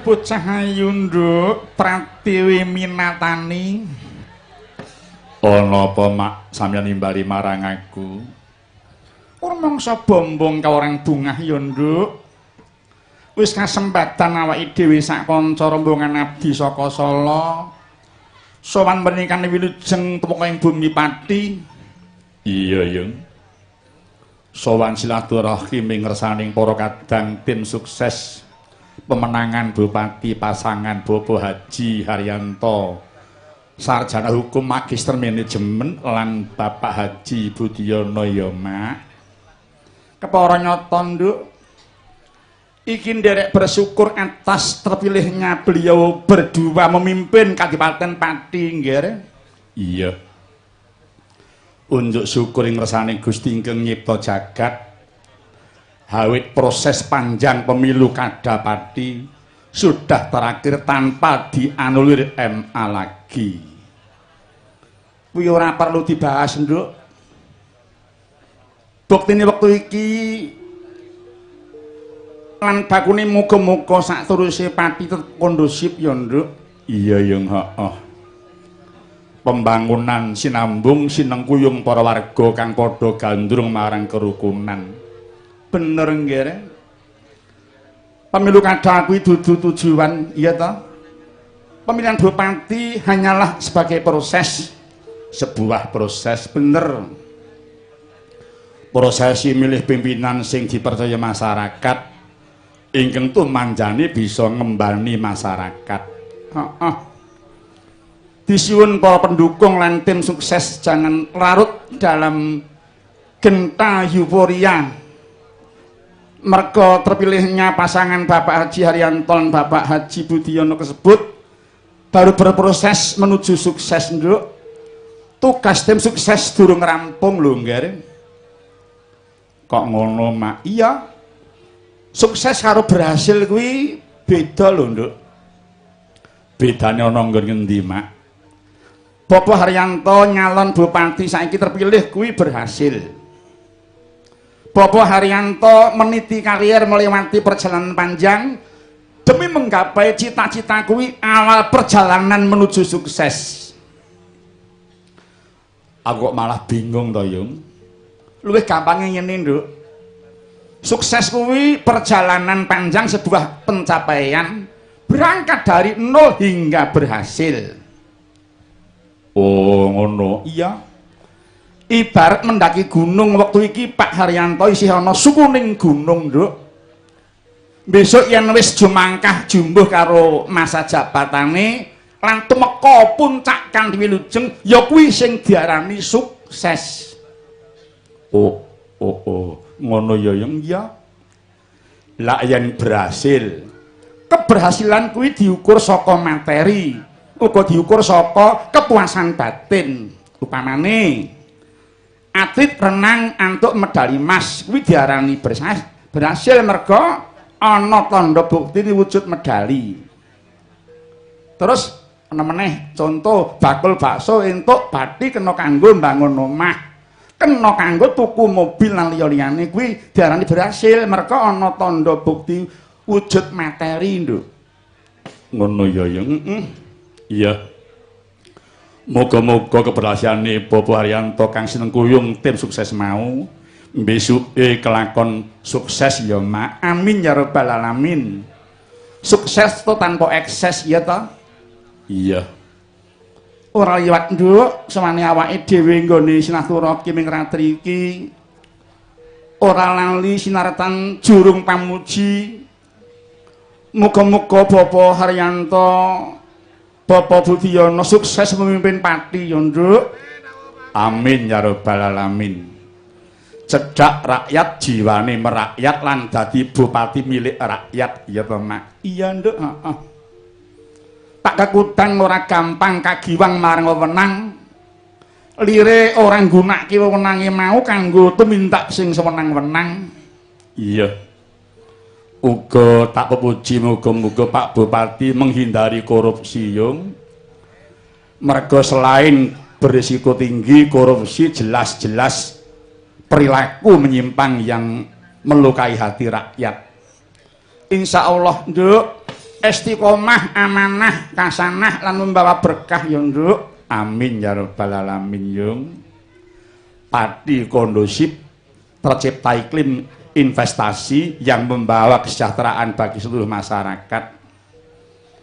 bocah ayu nduk Pratiwi minatani. Ana apa mak sampeyan nimbali marang aku? Rumangsa bombong ka orang bungah ya nduk. Wis kasempatan awake dhewe sak kanca rombongan abdi saka Sala. Sowan pernikahan wilujeng tumeka ing bumi Pati. Iya, Yung. Sowan silaturahim ing ngersaning para kadang tim sukses pemenangan Bupati pasangan Bapak Haji Haryanto sarjana hukum magister manajemen lan Bapak Haji Budiono ya mak. Kepara nyata nduk. Iki nderek bersyukur atas terpilihnya beliau berdua memimpin Kadipaten Pati nggih. Iya. Unjuk syukur ing ngersane Gusti ingkang nyipta jagat. Hawit proses panjang pemilu Kadapati sudah terakhir tanpa dianulir MA lagi. Kuwi ora perlu dibahas, Nduk. Buktine wektu iki lan bakune muga-muga sakteruse Pati tetep kondusif ya, Nduk. Iya, Yung, heeh. Pembangunan sinambung sinengkuyung para warga kang padha gandrung marang kerukunan. Bener nggih. Pemilu kada kuwi dudu tujuan, iya toh? Pemilihan bupati hanyalah sebagai proses, sebuah proses bener. Prosesi milih pimpinan sing dipercaya masyarakat ingkang tumanjane bisa ngembani masyarakat. Heeh. Disiun para pendukung lan tim sukses jangan larut dalam genta euforia. Merga terpilihnya pasangan Bapak Haji Haryanto dan Bapak Haji Budiono tersebut baru berproses menuju sukses, Nduk. Tugas tim sukses durung rampung lho, nggih. Kok ngono, Mak? Iya. Sukses karo berhasil kuwi beda lho, Nduk. Bedane ana nggon ngendi, Mak? Bapak Haryanto nyalon bupati saiki terpilih kuwi berhasil. Bapak Haryanto meniti karier melewati perjalanan panjang demi menggapai cita-cita kuwi awal perjalanan menuju sukses. Aku kok malah bingung to, Yung. Luwih gampang ngene, Nduk. Sukses kuwi perjalanan panjang sebuah pencapaian berangkat dari nol hingga berhasil. Oh, ngono. Iya. Ibarat mendaki gunung waktu iki Pak Haryanto isih ana sukuning gunung, Nduk. Besok yen wis jumangkah jumbuh karo masa jabatane lan tumeka puncak kang wilujeng ya kuwi sing diarani sukses. Oh, ngono ya, Yung. Iya. Lah yen berhasil, keberhasilan kuwi diukur saka materi, uga diukur saka kepuasan batin. Upamane atlet renang antuk medali emas kuwi diarani berhasil merga ana tandha bukti wujud medali. Terus ana meneh contoh bakul bakso entuk bathi kena kanggo mbangun omah, kena kanggo tuku mobil lan liya-liyane kuwi diarani berhasil merga ana tandha bukti wujud materi, Nduk. Ngono ya, Yung. Iya. Moga-moga keberhasilane Bapak Haryanto kang sinengkuyung tim sukses mau besuke kelakon sukses ya, Mak. Amin ya rabbal alamin. Sukses to tanpa ekses ya toh? Iya. Ora liwat, Nduk, semane awake dhewe nggone silaturahmi ing ratri iki. Ora lali sinartan jurung pamuji. Muga-muga Bapak Haryanto Bapak Budiono sukses memimpin Pati ya, Nduk. Amin ya rabbal alamin. Cedhak rakyat jiwane merakyat lan dadi bupati milik rakyat ya to, Mak. Iya, Nduk, heeh. Tak kekutan ora gampang kagiwang marang wewenang. Lire ora nggunakake wewenange mau kanggo tumindak sing sewenang-wenang. Iya. Uga tak pepuji muga-muga Pak Bupati menghindari korupsi, Yung. Merga selain berisiko tinggi korupsi jelas-jelas perilaku menyimpang yang melukai hati rakyat. Insya Allah, Nduk, istiqomah, amanah, kasanah lan membawa berkah ya, Nduk. Amin ya rabbal alamin, Yung. Pati kondusif, tercipta iklim investasi yang membawa kesejahteraan bagi seluruh masyarakat.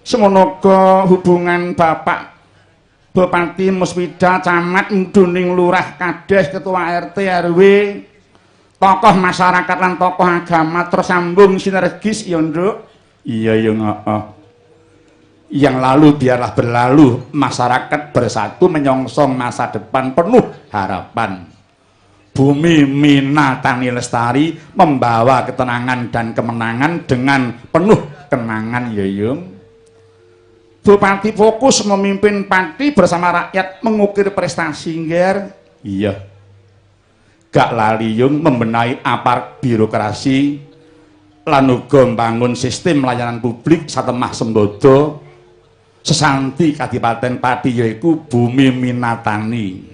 Semoga hubungan Bapak Bupati Muswida, Camat, Muduning, Lurah, Kades, Ketua RT, RW, tokoh masyarakat dan tokoh agama tersambung sinergis ya, Nduk. Iya, Yung. Yang lalu biarlah berlalu, masyarakat bersatu menyongsong masa depan penuh harapan. Bumi Minatani Lestari membawa ketenangan dan kemenangan dengan penuh kenangan ya, Yung. Bupati fokus memimpin Pati bersama rakyat mengukir prestasi, Nger. Iya. Gak lali, Yung, membenahi aparat birokrasi lan uga mbangun sistem layanan publik satemah sembodo sesanti Kadipaten Pati yaiku Bumi Minatani.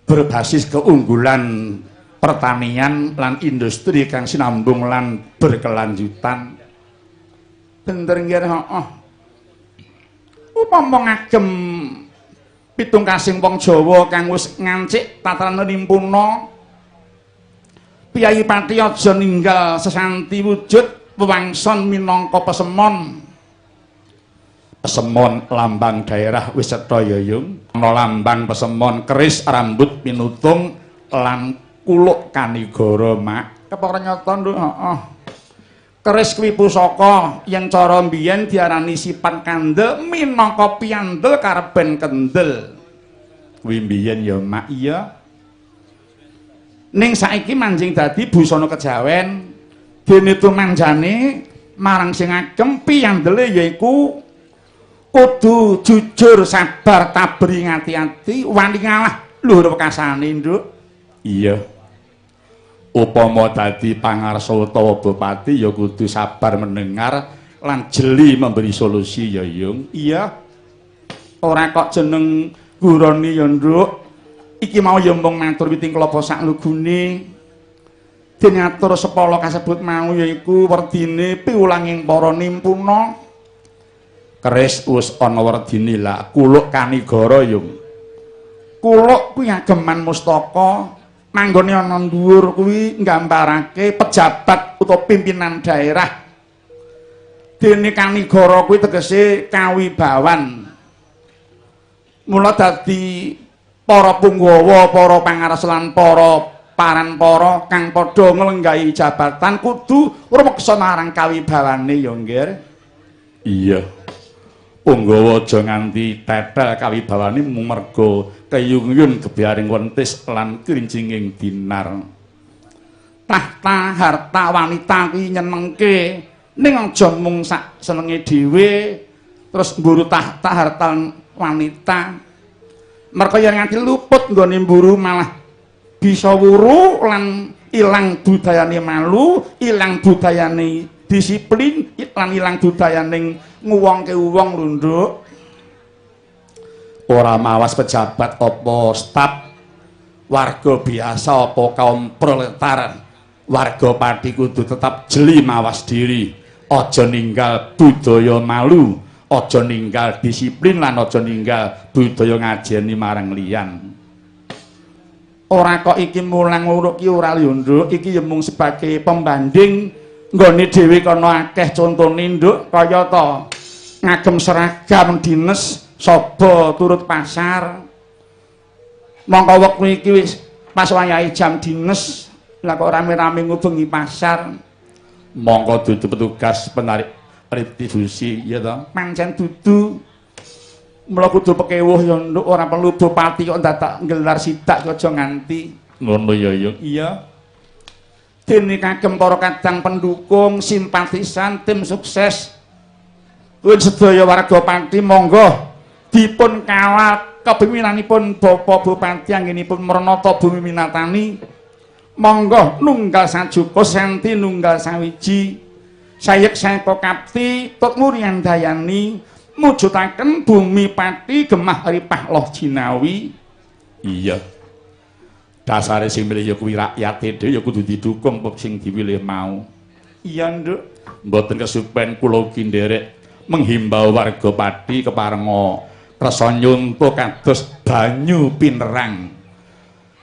Berbasis keunggulan pertanian lan industri kang sinambung lan berkelanjutan. Bener, Nger, heeh. Upama ngagem pitung kasing wong Jawa kang wis ngancik tataran nimpuna, Piyai Pati aja ninggal sesanti wujud wewangson minangka pesemon. Pesemon lambang daerah wis cetha ya, Yung. Ana lambang pesemon keris rambut pinutung lan kuluk kanigara, Mak. Kepara nyata, Nduk, heeh. Keris kuwi pusaka yang cara mbiyen diarani sipat kandel minangka piandel karben kendel. Kuwi mbiyen ya, Mak. Iya. Ning saiki manjing dadi busana kejawen. Dene tumanjane marang sing agem piandele yaiku kudu jujur, sabar, tabri, ngati-ati, wani ngalah luhur wekasane, Nduk. Iya. Upama dadi pangarsa utawa bupati ya kudu sabar mendengar lan jeli memberi solusi ya, Yung. Iya. Ora kok jeneng guroni ya, Nduk. Iki mau ya mung matur witing klapa sak lugune. Dene atur sepala kasebut mau yaiku werdine piwulanging para nimpuna. Keris wis ana werdine lah, kuluk kanigara, Yung. Kuluk kuwi ageman mustaka. Manggone ana dhuwur kuwi nggambarake pejabat utawa pimpinan daerah. Dene kanigara kuwi tegese kawibawan. Mula dadi para punggawa, para pangares lan para paranpara kang padha nglenggahi jabatan kudu rumeksa marang kawibawane ya, Nger. Iya. Punggawa aja nganti tetel kawibawane mung merga keyung-yung gebiaring wentis lan krincinging dinar. Tahta harta wanita kuwi nyenengke ning aja mung sak senenge dhewe terus mburu tahta harta wanita. Merga yen nganti luput nggone mburu malah bisa wuru lan ilang budayane malu, ilang budayane disiplin, lan ilang budayaning nguwongke wong lho, Nduk. Ora mawas pejabat apa staf, warga biasa apa kaum proletar, warga Pati kudu tetap jeli mawas diri, aja ninggal budaya malu, aja ninggal disiplin lan aja ninggal budaya ngajeni marang liyan. Ora kok iki mulang uruk ki ora lho, Nduk. Iki ya mung sebagai pembanding nggone dhewe kono akeh contone, Nduk, kaya ta ngagem seragam dinas saba turut pasar. Mongko wektu iki wis pas wayahe jam dinas, lah kok rame-rame ngubengi pasar. Mongko dudu petugas penarik retribusi ya ta. Pancen dudu. Mula kudu pekewuh ya, Nduk, ora perlu bupati kok dadak nggelar sidak aja nganti. Ngono ya, Yung. Iya. Dene kagem para kadang pendukung, simpatisan, tim sukses. Kuwi sedaya warga Pati monggo dipun kawal kepemimpinanipun Bapak Bupati anggenipun Mernata Bumi Minatani. Monggo nunggal sajuka senti nunggal sawiji. Sayek sayeka kapti tut murian dayani mujudaken Bumi Pati gemah ripah loh jinawi. Iya. Dasare sing milih ya kuwi rakyate dhewe ya kudu didukung sing diwilih mau. Iya, Nduk. Mboten kesupen kula ugi nderek menghimbau warga Pati keparenga kersa nyuntuk kados banyu pinerang.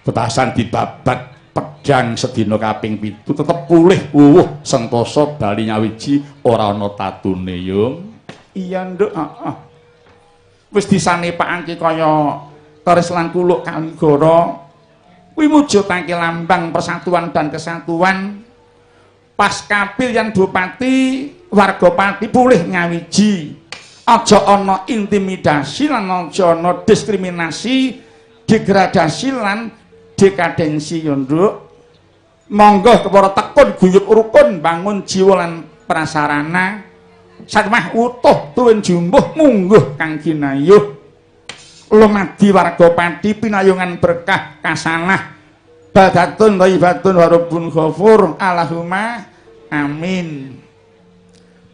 Petasan dibabat pedang sedina kaping 7 tetep pulih wuwuh sentosa bali nyawiji ora ana tatune yung. Iya nduk, heeh. Wis disanepake kaya Keris lan Kuluk Kaligara kuwi mujudake lambang persatuan dan kesatuan. Pas kapilihan Bupati warga Pati pulih nyawiji, aja ana intimidasi lan aja ana diskriminasi, degradasi lan dekadensi ya nduk. Monggo kepara tekun guyub rukun bangun jiwa lan prasarana sakmah utuh tuwin jumbuh mungguh kang ginayuh lumadi warga Pati pinayungan berkah kasanah badatun thayyibatun warabun ghafur Allahumma amin.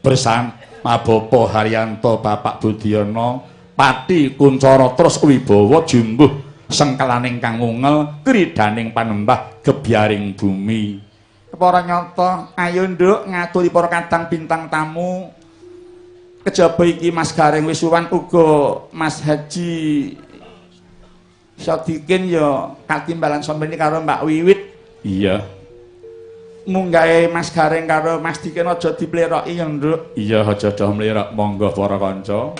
Bersama Bapak Haryanto Bapak Budiono Pati Kuncoro terus wibawa jumbuh sengkelaning kang ungel kridaning panembah gebyaring bumi. Para nyata ayo nduk ngaturi para kadang bintang tamu kejaba iki Mas Gareng Wisuwan uga Mas Haji Sadikin ya katimbalan sampeni karo Mbak Wiwit. Iya. Munggahe Mas Gareng karo Mas Dikin aja dipleroki ya, Nduk. Iya, aja mlerok. Monggo para kanca.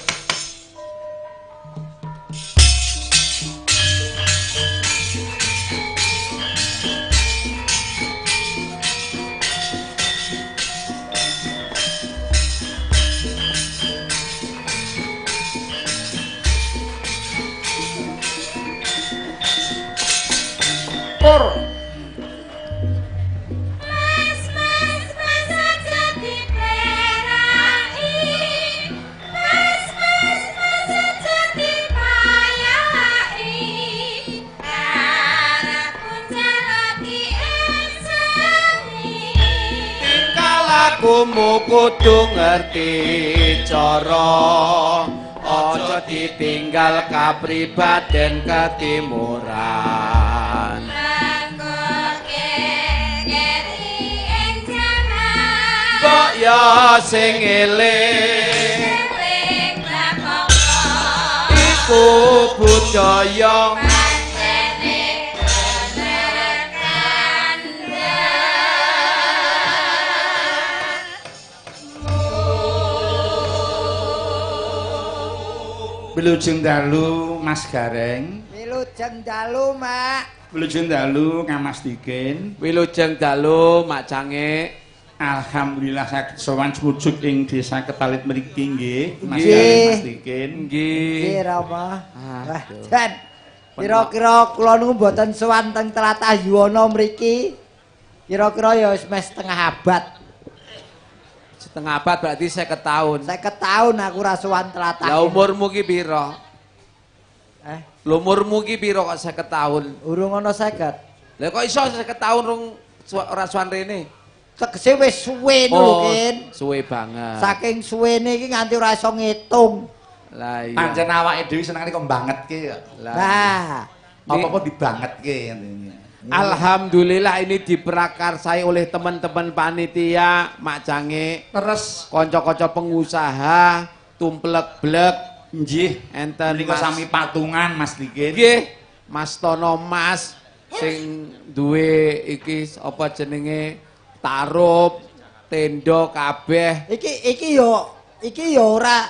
Kudu ngerti cara aja ditinggal kapribaden ketimuran kok ya sing eling iku budaya Wilujeng dalu Mas Gareng. Wilujeng dalu Mak. Wilujeng dalu Kang Mas Dikin. Wilujeng dalu Mak Cange. Alhamdulillah saged sowan wujud ing desa Ketalit mriki nggih Mas Nggih. Gareng Mas Dikin. Nggih. Nggih Rama. Wah, Jan. Kira-kira kula niku mboten sowan teng tlatah Yuwana mriki. Kira-kira ya wis meh setengah abad. Setengah abad berarti 50 tahun. 50 tahun aku ra sowan tlatah. Lah umurmu ki piro? Lho umurmu ki piro kok 50 tahun? Urung ana 50. Lah kok iso 50 tahun rung ora sowan rene? Tegese wis suwe lho, Kin. Suwe banget. Saking suwene iki nganti ora iso ngitung. Lah iya. Pancen awake dhewe senengane kok bangetke ya. Lah, Apa-apa dibangetke ngene. Alhamdulillah ini diprakarsai oleh teman-teman panitia Mak Cange, Terus kanca-kanca pengusaha, tumplek-blek, nggih enten menika sami patungan Mas Dikin. nggih, Mas Tono Mas sing duwe iki apa jenenge tarup, tenda kabeh. iki yo ora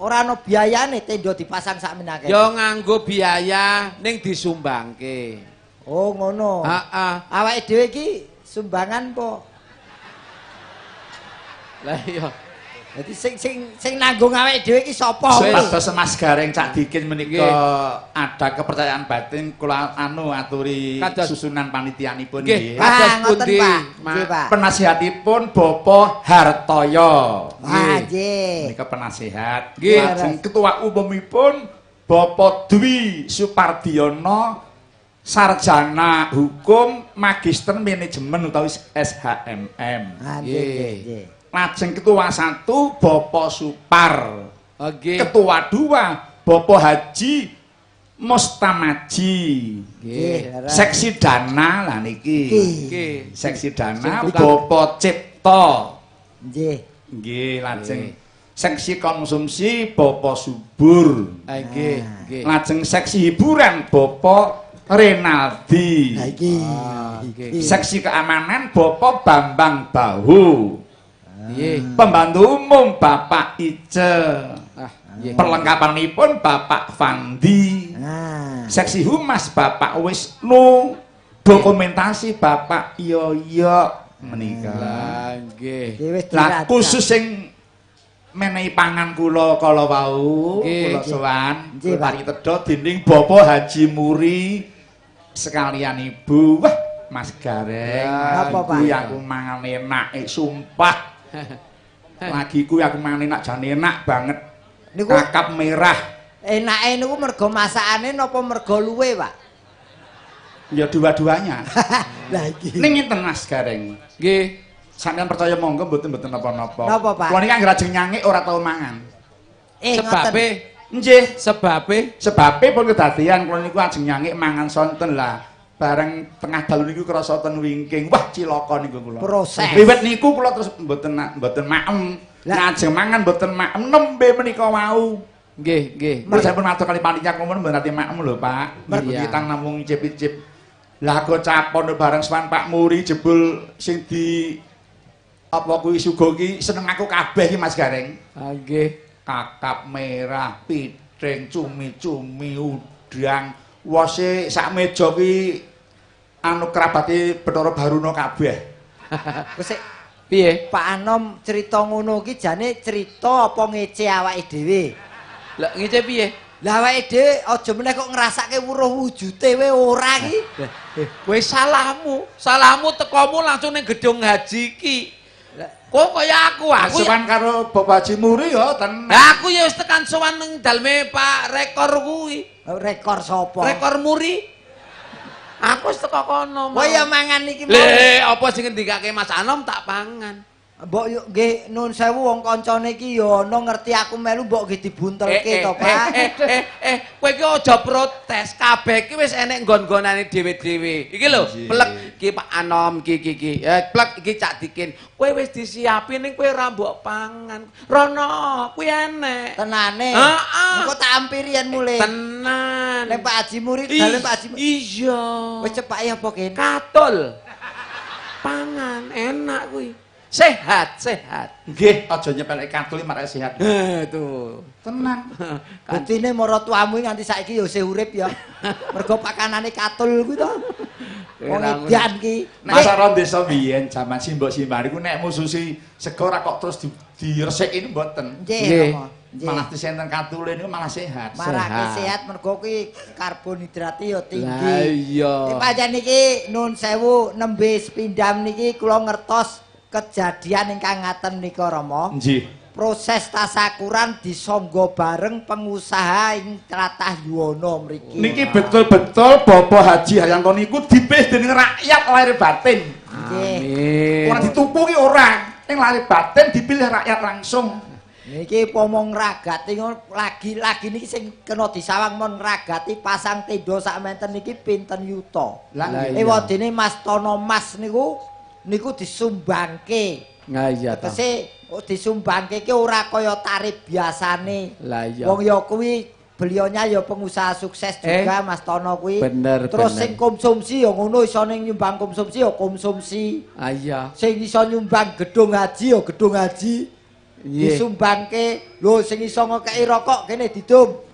ana biayane tenda dipasang sakmenake. Ya nganggo biaya ning disumbangke. Oh ngono. Heeh. Awake dhewe iki sumbangan po. Lah iya. Dadi sing nanggung awake dhewe iki sapa? Pados Mas Gareng Cak Dikin menika ada kepercayaan batin kula aturi susunan panitianipun nggih. Kados ngoten pundi, Pak. Mak? Nggih, Pak. Penasihatipun Bapak Hartoyo. Wah, nggih. Menika penasihat. Nggih. Lajeng ketua umumipun Bapak Dwi Supardiono sarjana hukum magister manajemen utawi SHMM. Ah, nggih. Lajeng ketua 1 Bapak Supar. Nggih. Ketua 2 Bapak Haji Mustamaji. Nggih. Seksi dana lah niki. Nggih. Seksi dana Sing tukang- Bapak Cipto. Nggih. Nggih, lajeng seksi konsumsi Bapak Subur. Nggih, nggih. Lajeng seksi hiburan Bapak Renaldi. Lah iki. Nggih. Seksi keamanan Bapak Bambang Bahu. Nggih. Pembantu umum Bapak Ice. Nggih. Perlengkapanipun Bapak Fandi. Nah. Seksi humas Bapak Wisnu. Dokumentasi Bapak Yoyo menika. Lah nggih. Iki wis Lah diracak. khusus sing menehi pangan kula kala wau, Nggih, kula sowan, Nggih, kula paringi tedha dening Bapak Haji Muri sekalian Ibu. Wah, Mas Gareng. Apa, Pak? Kuwi aku mangan enak, sumpah. Lagi kuwi aku mangan enak jan enak banget. Niku Kakap merah. enake niku mergo masakane napa mergo luwe, Pak? Ya dua-duanya. Lah iki. Ning ngenten Mas Gareng. Nggih. Sampeyan percaya monggo mboten napa-napa. Napa, Pak? Kula niki anggere ajeng nyangik ora tau mangan. Sebabe, Nggih, sebabe pun kedadian kula niku ajeng nyangik mangan sonten lah. Bareng tengah dalu niku krasa ten wingking. Wah, cilaka niku kula. Proses. Wiwit niku kula terus mboten maem. Lah. Ajeng mangan mboten maem nembe menika wau. nggih, nggih. Kula sampun matur kali panitia kumpul mboten nate maem lho, Pak. Iya. Mergi tang namung icip-icip. Lah kok capon bareng sowan Pak Muri jebul sing di apa kuwi sugo ki seneng aku kabeh ki Mas Gareng. Nggih. Kakap merah, piting, cumi-cumi, udang, wose sak meja ki anu kerabate Bathara Baruna kabeh. Wis Piye? Pak Anom cerita ngono ki jane cerita apa ngece awake dhewe. Lah ngece piye? Lah awake dhewe aja meneh kok ngrasake wuruh wujute we ora ki. Kowe salahmu tekomu langsung ning gedung haji ki. Kok kaya aku Sowan karo Bapak Haji Muri ya tenan. Lah aku ya wis tekan sowan ning daleme Pak Rekor kuwi. Rekor sapa? Rekor Muri. Aku wis teko kono. Oh ya mangan iki mau. Le, apa sing ngendikake Mas Anom tak pangan. Mbok yo nggih nun sewu wong kancane iki yo ana ngerti aku melu mbok nggih dibuntelke to, Pak. Kowe iki aja protes. Kabeh iki wis enek nggon-nggonane dhewe-dhewe. Iki lho, plek iki Pak Anom iki. Plek iki Cak Dikin. Kowe wis disiapi ning kowe ora mbok pangan. Rono, kuwi enek. Tenane. Heeh. Engko tak ampiri yen mulih. Tenan. Nek Pak Haji Murid, dalem Pak Haji Murid. Iya. Wis cepake apa kene? Katul. Pangan enak kuwi. Sehat. Nggih, aja nyepelke katul marake sehat. Tuh. Tenan. Buktine maratuamu nganti saiki yo isih urip ya. Mergo pakanane katul kuwi to. Wong edan ki. Nek sara desa biyen jaman simbok-simbari ku nek mususi sego ora kok terus diresiki mboten. Nggih. Malah disenten katule niku malah sehat. Marake sehat mergo kuwi karbohidrate yo tinggi. Lah iya. Pancen niki nun sewu nembe sepindham niki kula ngertos kejadian ingkang ngaten nika Rama. Nggih. Proses tasakuran disangga bareng pengusaha ing tlatah Yuwana mriki. Niki betul-betul Bapak Haji Haryanto niku dipilih dening rakyat lahir batin. Nggih. Amin. Ora dituku ki ora. Ning lahir batin dipilih rakyat langsung. Niki pomong ragati lagi niki sing kena disawang mon ragati pasang tenda sakmenten niki pinten yuta. Lah iya. Ewadene Mas Tono Mas niku disumbangke. Nah iya ta. Tegese disumbangke ki ora kaya tarif biasane. Lah iya. Wong ya kuwi beliaunya ya pengusaha sukses juga Mas Tono kuwi. Bener, Terus bener. sing konsumsi ya ngono iso ning nyumbang konsumsi ya konsumsi. Ah iya. Sing iso nyumbang gedung haji ya gedung haji. Nggih. Disumbangke. Lho sing iso ngekeki rokok kene didum.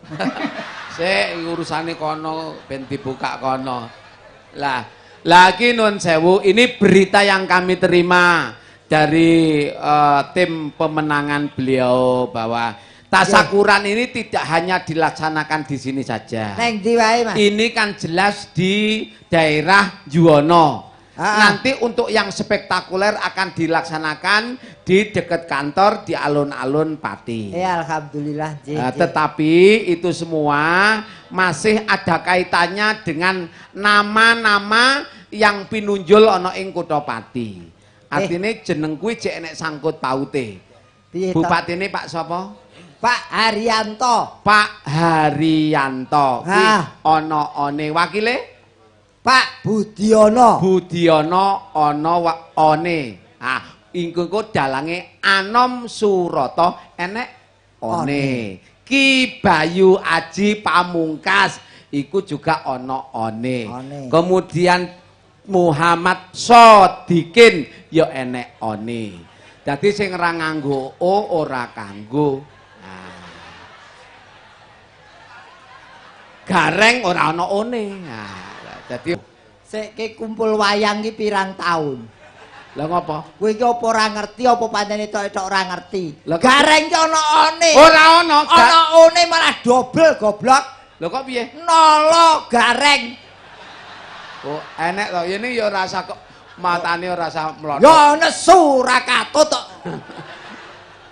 Sik urusane kono ben dibuka kono. Lah, lagi nun sewu, ini berita yang kami terima dari tim pemenangan beliau bahwa tasakuran ini tidak hanya dilaksanakan di sini saja. Neng ndi wae, Mas? Ini kan jelas di daerah Juwono. Nanti untuk yang spektakuler akan dilaksanakan di dekat kantor di alun-alun Pati. Alhamdulillah. Tetapi itu semua masih ada kaitannya dengan nama-nama yang pinunjul ana ing Kutha Pati. Artine jeneng kuwi jek enek sangkut paute. Bupatine Pak sapa? Pak Haryanto. Pak Haryanto. Kuwi ana one wakile? Pak Budiono. Budiono ana one. Iku dalange Anom Surata enek one. Ki Bayu Aji Pamungkas iku juga ana one. Kemudian Muhammad Sodikin ya enek one. Dadi sing ora nganggo o ora kanggo. Gareng ora ana one. Dadi sik ki kumpul wayang ki pirang taun? Lah ngopo? Kowe iki apa ora ngerti apa pancen tok ora ngerti? Gareng ki ana one. Ora ana. Ana one malah dobel goblok. Lho kok piye? Nolo gareng. Oh, enek to. Yene ya rasa kok matane ora rasa mlothok. Ya nesu ra katut tok.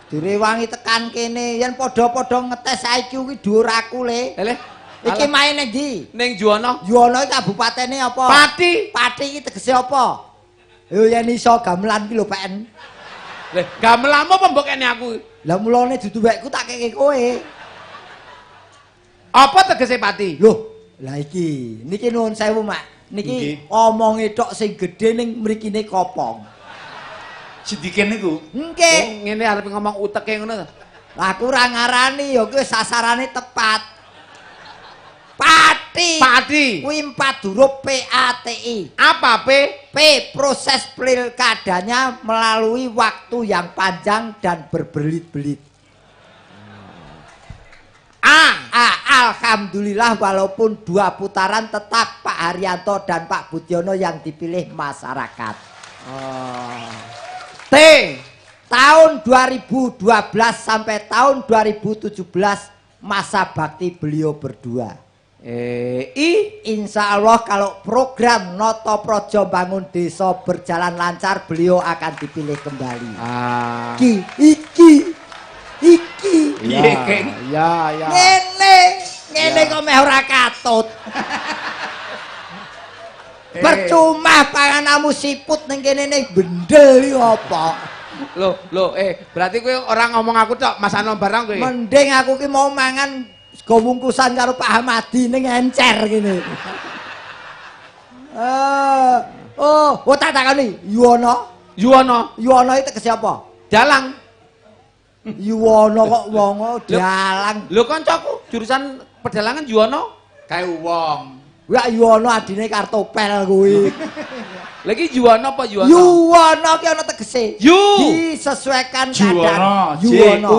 Direwangi tekan kene yen padha-padha ngetes IQ ki dhuwur aku le. Iki main ning ndi? Ning Juwana. Juwana iki kabupatene apa? Pati. Pati iki tegese apa? Yo yen iso gamelan ki lho PN. Lah gamelanmu apa mbok kene aku? Lah mulane dudu wekku tak keke kowe. Apa tegese pati? Loh, lah iki niki nuwun sewu Mak. Niki omonge tok sing gedhe ning mrikine kopong. Sidiken niku. Nggih. Ngene arep ngomong uteke ngono. Lah aku ora ngarani ya kuwi sasarane tepat. Pati. Pati. Kuwi 4 huruf PATI. Apa P? P proses pilkadanya melalui waktu yang panjang dan berbelit-belit. A. Alhamdulillah walaupun 2 putaran tetap Pak Haryanto dan Pak Budiono yang dipilih masyarakat. T. Tahun 2012 sampai tahun 2017 masa bakti beliau berdua. I. Insya Allah kalau program Noto Projo bangun desa berjalan lancar beliau akan dipilih kembali. Iki. Ya. Ngene kok meh ora katut. Percuma panganamu siput ning kene ning bendel iki apa? Loh, berarti kowe ora ngomong aku tok, Mas Anom barang kowe. Mending aku ki mau mangan sego wungkusan karo Pak Hamadi ning encer kene. Tak takoni, Yuwono iki tegese apa? Dalang. Yuwono kok wong dalang. Lho kancaku jurusan pedalangan Yuwono Kae wong. Ya Yuwono adine Kartopel kuwi. Lagi Yuwono apa Yuwono? Yuwono ki ana tegese. Disesuaikan kadar. Yuwono.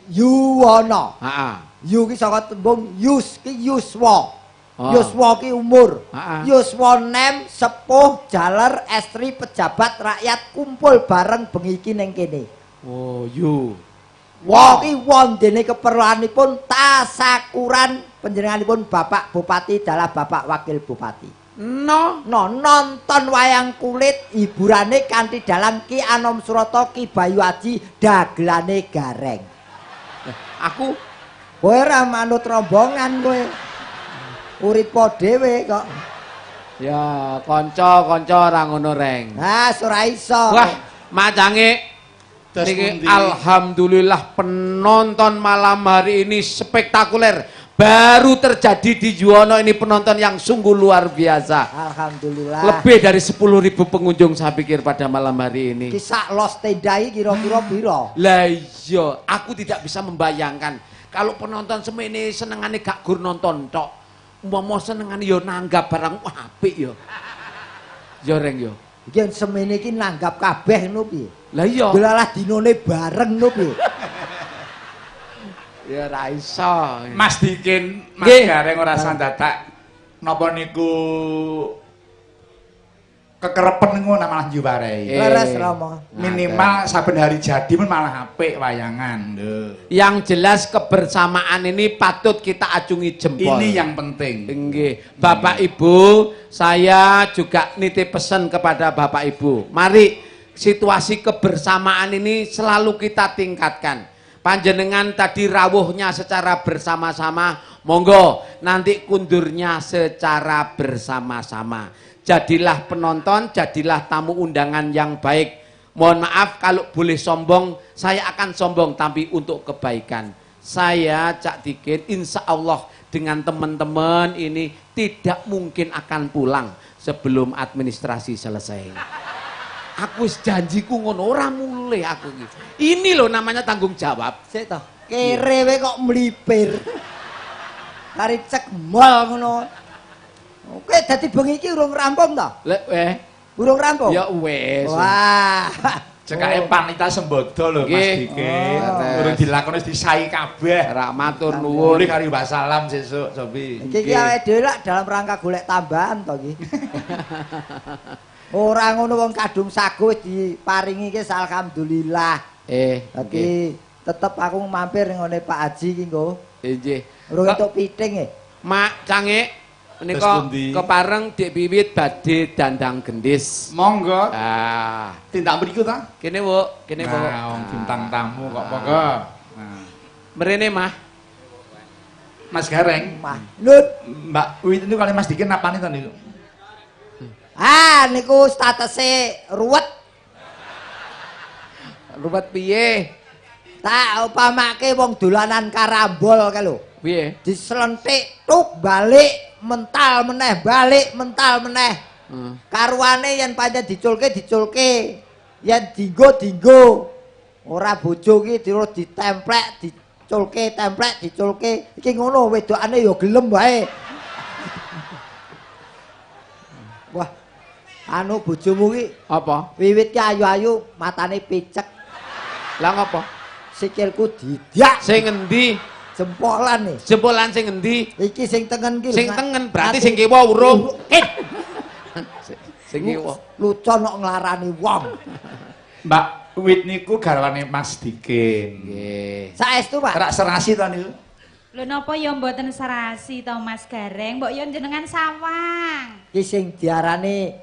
Yuwono. Heeh. Yu ki saka tembung yus ki yuswa. Yuswa ki umur. Yuswa nem sepuh jaler estri pejabat rakyat kumpul bareng bengi iki ning kene. Oh, yu. Wong iki wondene keperluanipun tasakuran panjenenganipun Bapak Bupati dalah Bapak Wakil Bupati. Nonton wayang kulit hiburane kanthi dalang Ki Anom Surata Ki Bayu Aji dagelane gareng. Aku kowe ora manut rombongan kowe. Uripo dhewe kok. Ya, kanca-kanca ora ngono reng. Ora iso. Wah, macange niki alhamdulillah penonton malam hari ini spektakuler. Baru terjadi di Juwono ini penonton yang sungguh luar biasa. Alhamdulillah. Lebih dari 10.000 pengunjung saya pikir pada malam hari ini. Kisah los tendai kira-kira piro? Lah iya, aku tidak bisa membayangkan kalau penonton semene senengane gak gur nonton tok. Umpama senengane yo nanggap barang apik yo. Yo reng yo. Iki semene iki nanggap kabeh ngono piye? Lah iya. Delalah dinone bareng ngono piye? Ya ra iso. Mas Dikin, Mas Gareng ora sandadak napa niku kekerepen niku malah njuwarai. Leres Rama. Minimal saben hari jadi pun malah apik wayangan. Yang jelas kebersamaan ini patut kita acungi jempol. Ini yang penting. Nggih. Bapak Ibu, saya juga nitip pesan kepada Bapak Ibu. Mari situasi kebersamaan ini selalu kita tingkatkan. Panjenengan tadi rawuhnya secara bersama-sama, monggo nanti kundurnya secara bersama-sama. Jadilah penonton, jadilah tamu undangan yang baik. Mohon maaf kalau boleh sombong, saya akan sombong tapi untuk kebaikan. Saya Cak Dikin insya Allah dengan teman-teman ini tidak mungkin akan pulang sebelum administrasi selesai. Aku wis janjiku ngono, ora mulih aku iki. Ini loh namanya tanggung jawab. Sik to. Kere we kok mlipir. Kari cek mall ngono. Oke, dadi bengi iki urung rampung to? Lek urung rampung? Ya wis. Wah. Cekake panitia sembodo lho Mas Dike. Urung dilakoni wis disai kabeh. Rak matur nuwun. Mulih kari wassalam sesuk Sobi. Iki awake dhewe lak dalam rangka golek tambahan to iki. Ora ngono wong kadung sagu wis diparingi ki alhamdulillah. Dadi tetep aku mampir ngene Pak Haji iki nggo. Nggih. Urung entuk piting Mak Cangik menika kepareng Dik Wiwit badhe dandang gendis. Monggo. Ah, tindak mriku ta? Kene, Bu. Kene, Bu. Nah, wong bintang tamu kok monggo. Nah. Mrene, Mah. Mas Gareng. Mah. Nut. Mbak Wit itu kali Mas Dike napani to niku? Niku statese ruwet. Ruwet piye? Tak upamake wong dolanan karambol kae lho. Piye? Dislentik tuk balik mental meneh balik mental meneh. Karuane yen pancen diculke yen dinggo ora bojo ki terus ditemplek diculke templek diculke iki ngono wedokane ya gelem wae. Wah anu bojomu ki apa? Wiwit ki ayu-ayu matane picek. Lah ngopo? Sikilku didak. Sing endi? Jempolan nih. Jempolan sing endi? Iki sing tengen ki. Sing tengen berarti sing kiwa urung. Sing kiwa. Lucu nok nglarani wong. Mbak Wit niku garwane Mas Dike. Nggih. Saestu, Pak. Rak serasi to niku. Lho napa ya mboten serasi to Mas Gareng, mbok ya jenengan sawang. Iki sing diarani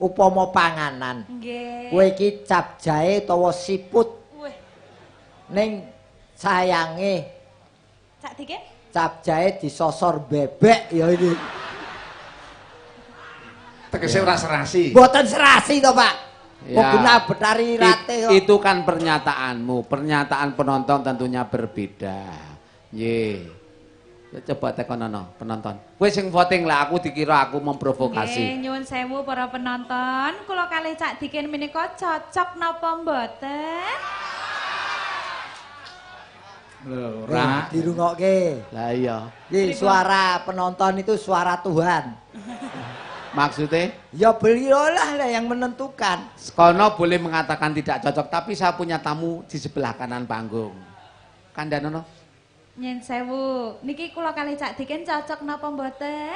upama panganan. Nggih. Kowe iki cap jahe utawa siput. Wih, Ning sayange Cak Dike? cap jahe disosor bebek ya ini. Tegese ora serasi. Mboten serasi to, Pak. Ya. Guna betari rate kok. Itu kan pernyataanmu, pernyataan penonton tentunya berbeda. Nggih. Ya coba tekonono penonton. Kowe sing voting lah, aku dikira aku memprovokasi. Nggih, nyuwun sewu para penonton, kula kalih Cak Dike menika cocok napa mboten? Lho, Ora dirungokke. Lah iya. Iki suara penonton itu suara Tuhan. Maksudnya? Ya beliaulah yang menentukan. Sekono boleh mengatakan tidak cocok, tapi saya punya tamu di sebelah kanan panggung. Kandhanono. Nyuwun sewu, niki kula kalih Cak Dike cocok napa mboten?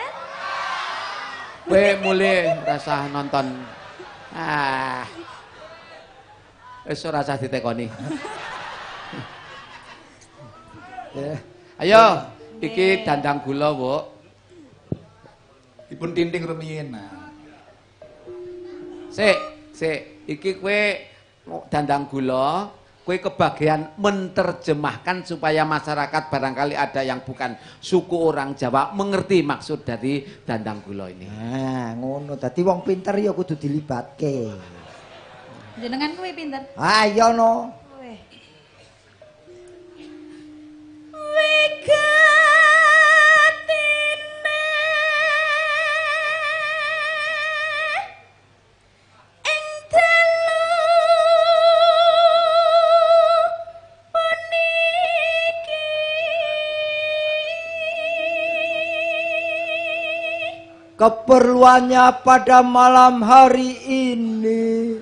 Kowe mulai rasa nonton. Wis ora usah ditekoni. Ayo, iki dandang gula, Bu. dipun tinting rumiyin. Sik, iki kowe dandang gula, kowe kebagian menerjemahkan supaya masyarakat barangkali ada yang bukan suku orang Jawa mengerti maksud dari dandang gula ini. Nah, ngono. Dadi wong pinter ya kudu dilibatke. Jenengan kuwi pinter. Ayo no. Weh. Keperluannya pada malam hari ini.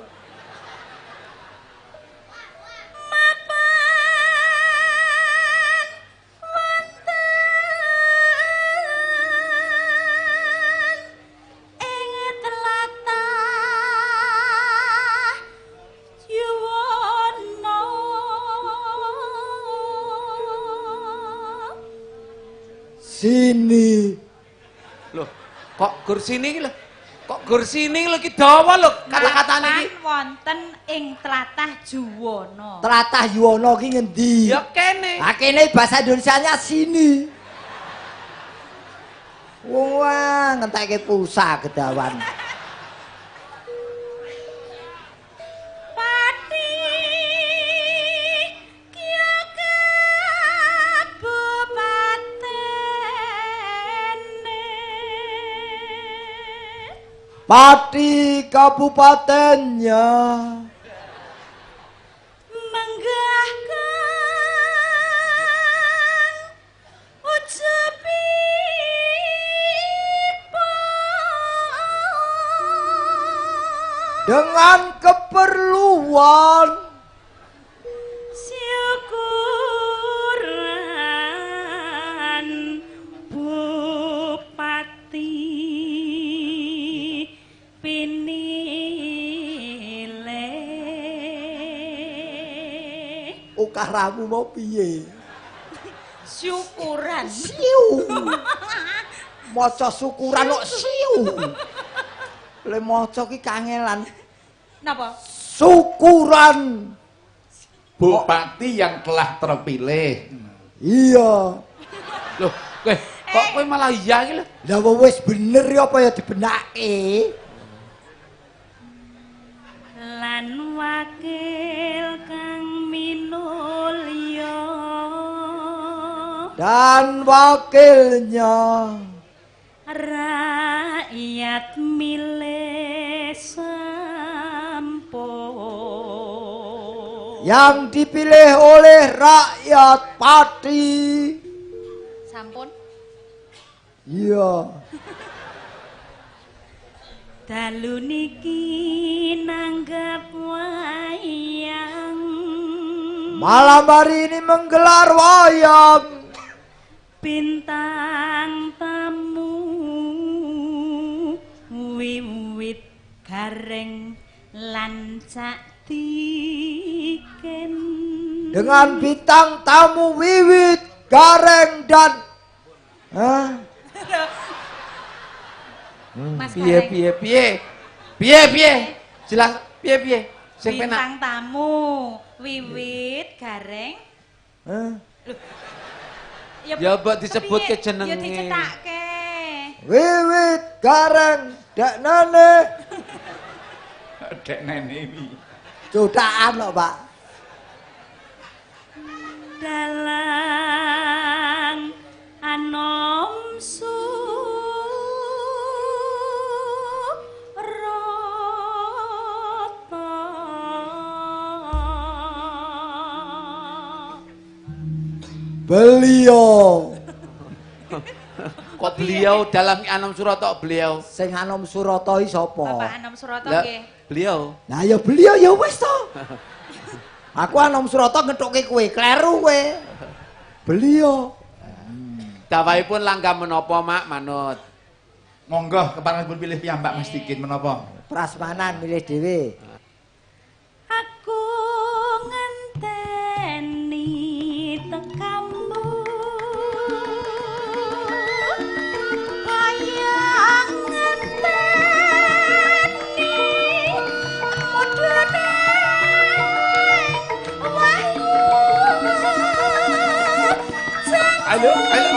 Sini. Loh, kok gursini iki lho? Kok gursini lho iki dawa lho kata-katane iki. Wonten ing tlatah Juwana. Tlatah Yuwono ki ngendi? Ya kene. Lah kene bahasa Indonesianya sini. Wah, ngentekke pulsa kedawan. Pati kabupatennya menggahkan ujebipun dengan keperluan syukuran Bupati Pinile. ukaramu mau piye? Syukuran. Siu. Maca syukuran kok siu. Le maca ki kangelan. Napa? Syukuran. Bupati yang telah terpilih. Iya. Loh, kok kowe malah iya iki lho. Lah wis bener ya apa ya dibenake? Lan wakil kang minulya Dan wakilnya rakyat milih sampun. yang dipilih oleh rakyat Pati. Sampun. Iya. Dalu niki nanggap wayang. Malam hari ini menggelar wayang. Bintang tamu wiwit gareng lan cak tiken. Dengan bintang tamu wiwit, gareng dan Mas Piye Gareng. piye piye. Piye piye. Jelas piye piye. Sing penak. Bintang tamu wiwit gareng. Ya, mbok disebut ke kepiye? jenenge. Ya dicetakke. wiwit, gareng, dek nene. Dek nene iki. Cutakan lho, Pak. Dalang anom Beliau Kok beliau dalam Anom Surata beliau? sing Anom Surata iki sapa? Bapak Anom Surata Lah, nggih. beliau. Nah ya beliau ya wis to. Aku Anom Surata ngethukke kowe, kleru kowe. Beliau Dawahipun langkah menapa, Mak, manut? Monggo keparenipun pilih piyambak Mas Dikin menapa? prasmanan milih dhewe. Aku ngenteni tekamu kaya ngenteni mudune wahyu. Halo, halo.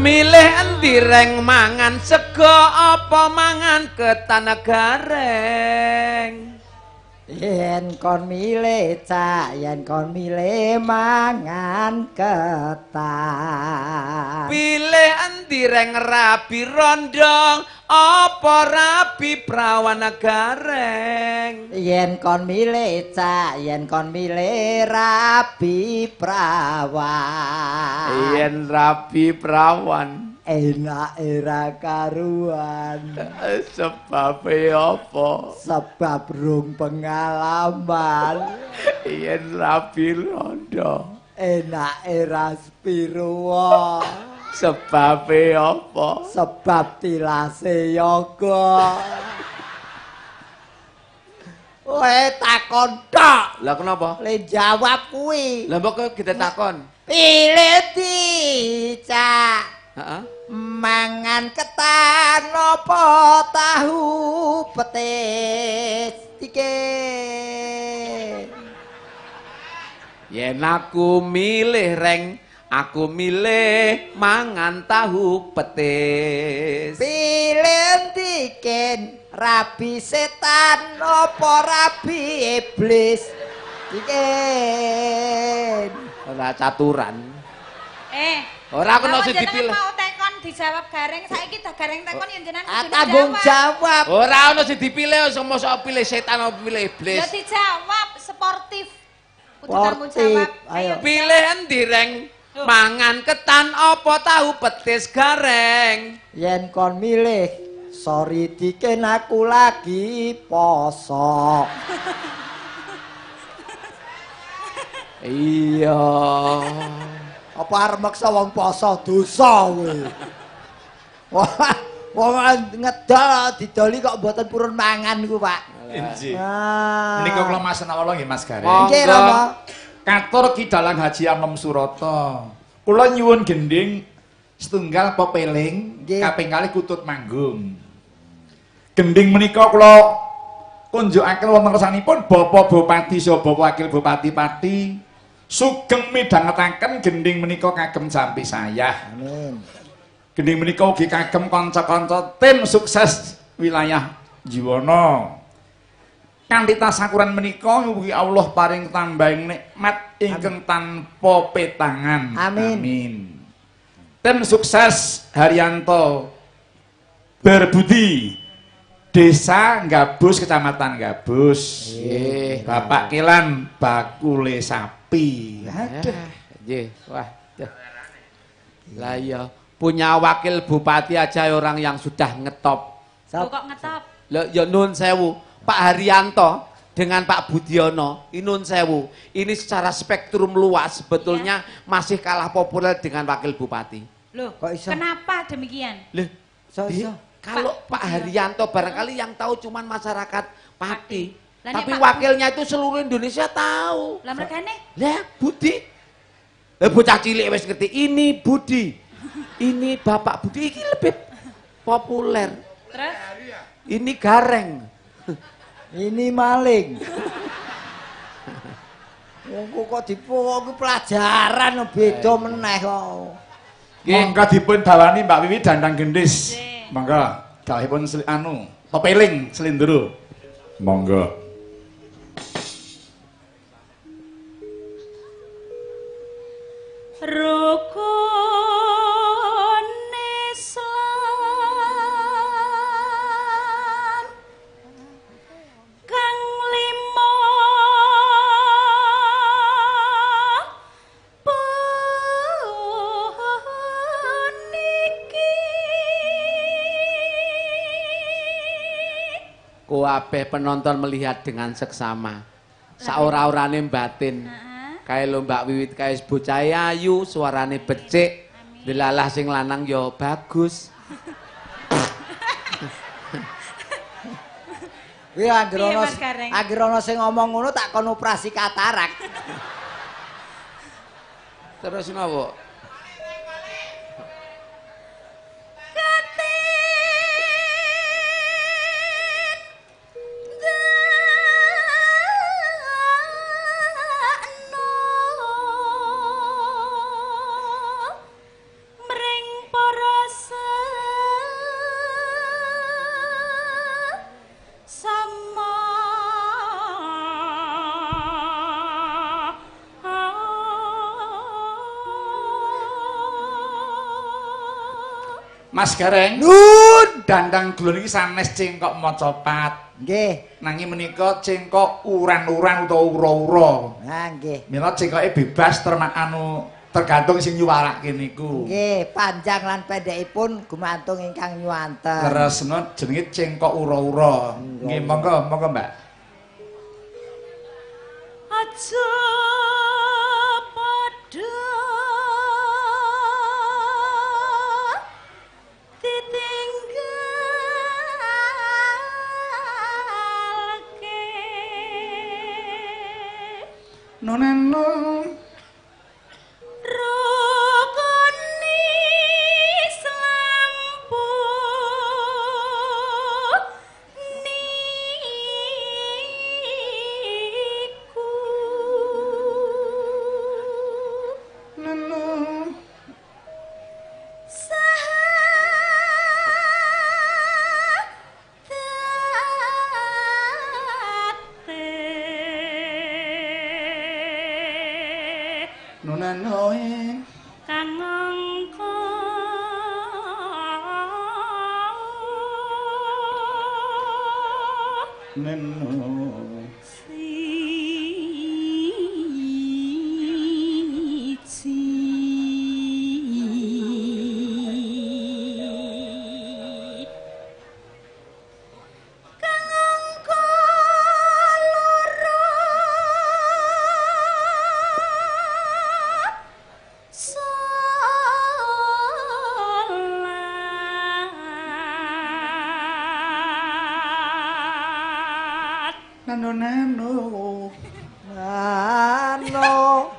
milih endi reng mangan sego apa mangan ketan gareng? Yen kon milih cak, yen kon milih mangan ketan. Pilih endi reng rabi rondong apa rabi prawan gareng? Yen kon milih cak, yen kon milih rabi prawan. Yen rabi prawan Enak era karuan. sebab apa? Sebab rung pengalaman. Yen rabi rondo Enak era spiruwa. sebab apa? Sebab tilase yoga. Kowe takon tok. Lah kenapa? Le jawab kuwi. Lah mbok kita takon. Pilih di cak. Heeh. Mangan ketan apa tahu petis tiket. Yen aku milih reng, aku milih mangan tahu petis. Pilih tiket rabi setan apa rabi iblis tiket. Ora caturan. Ora aku nek dipilih. Mau tekon dijawab gareng, saiki dah gareng tekon yen jenengan kudu Tanggung jawab. Ora ono sing dipilih mosok pilih setan apa pilih iblis. Ya dijawab sportif. Kudu tanggung Sportif, jawab. ayo. Pilih endi reng? Mangan ketan apa tahu petis gareng? Yen kon milih, sorry diken aku lagi poso. Iya. Apa arep maksa wong poso dosa kowe. Wah, wong ngedol didoli kok mboten purun mangan niku, Pak. Inji. Ah. Menika kula masen awala nggih Mas Gareng. Nggih, Rama. Katur Kidalang Haji Anom Surata. Kula nyuwun gending setunggal pepeling Nggih. kaping kalih kutut manggung. Gending menika kula kunjukaken wonten kersanipun Bapak Bupati saha Bapak Wakil Bupati Pati sugeng midhangetaken gending menika kagem sampi sayah. Amin. Gending menika ugi kagem kanca-kanca tim sukses wilayah Jiwana. Kanthi tasakuran menika mugi Allah paring tambahing nikmat ingkang tanpa petangan. Amin. Tim sukses Haryanto Berbudi Desa Gabus Kecamatan Gabus. Nggih. Bapak Kilan bakule sapi. Aduh. Nggih, wah. Duh. Lah iya, punya wakil bupati aja orang yang sudah ngetop. Lu kok ngetop? Lah ya nun sewu, Pak Haryanto dengan Pak Budiono, ini nun sewu. Ini secara spektrum luas sebetulnya masih kalah populer dengan wakil bupati. Loh, Kok iso? kenapa demikian? Loh, Iso. kalau Pak Haryanto barangkali yang tahu cuman masyarakat Pati. Lah, Tapi nek Pak wakilnya itu seluruh Indonesia tahu. Lah mergane Lah, Budi. Bocah cilik wis ngerti, ini Budi. Ini Bapak Budi iki lebih populer. terus Ini Gareng. Ini maling. Wong kok dipokoki pelajaran beda meneh kok. Monggo dipun dawani Mbak Wiwi dandang gendis. Nggih. Monggo dawuhipun pepeling slendro. Monggo. rukun Islam kang lima puniki Kabeh penonton melihat dengan seksama. Saora-orane batin. Kae lho Mbak Wiwit kae bocah ayu, suarane becik. Delalah sing lanang ya bagus. Kuwi Piye, Mas Gareng? anggere ana sing ngomong ngono tak kon operasi katarak. Terus napa? Mring para Mas Gareng. Nun. Dandang Glon iki sanes cengkok macapat. Nggih. Nanging menika cengkok uran-uran utawa ura-ura. Nah, nggih. Mila cengkoke bebas tergantung sing nyuwarake niku. Nggih, panjang lan pendekipun gumantung ingkang nyuwanten. Tresna jenenge cengkok ura-ura. Nggih, monggo Mbak. Aja padha ditinggalke Noneno rukuni sampuniku neno noneno kang angka neno nano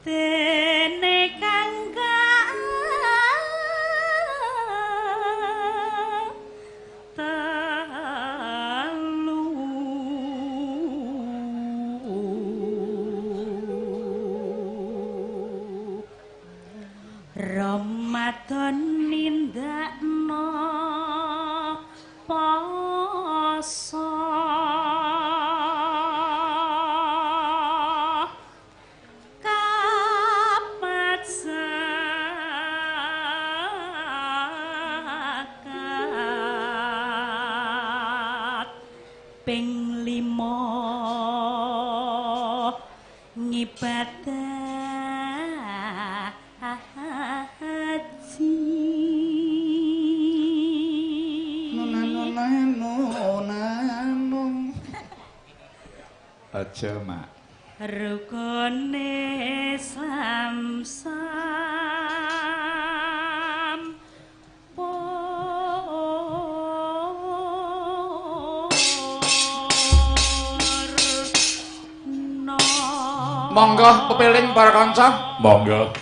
dene kangkang telu Ramadan nindakno poso kapat zakat ping 5 ngibadah haji nano aja mak rukune sam monggo pepiling para kanca Monggo.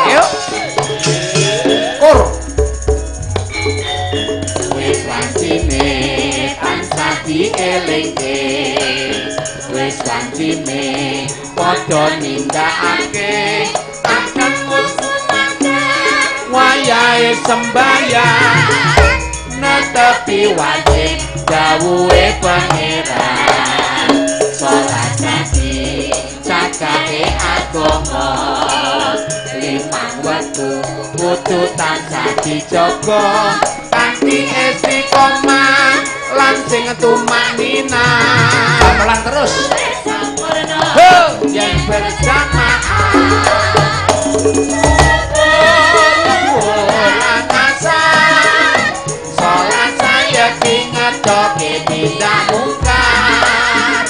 yuk kur Wis wancine tansah dielingke wis wancine padha nindakake akan musnahke wayahe sembahyang netepi wajib dawuhe pangeran salat jadi cacake agama limang wektu kudu tansah dijaga kanthi istiqomah lan sing tumanina gamelan terus yen berjamaah salat saya ngedoke tidak mungkar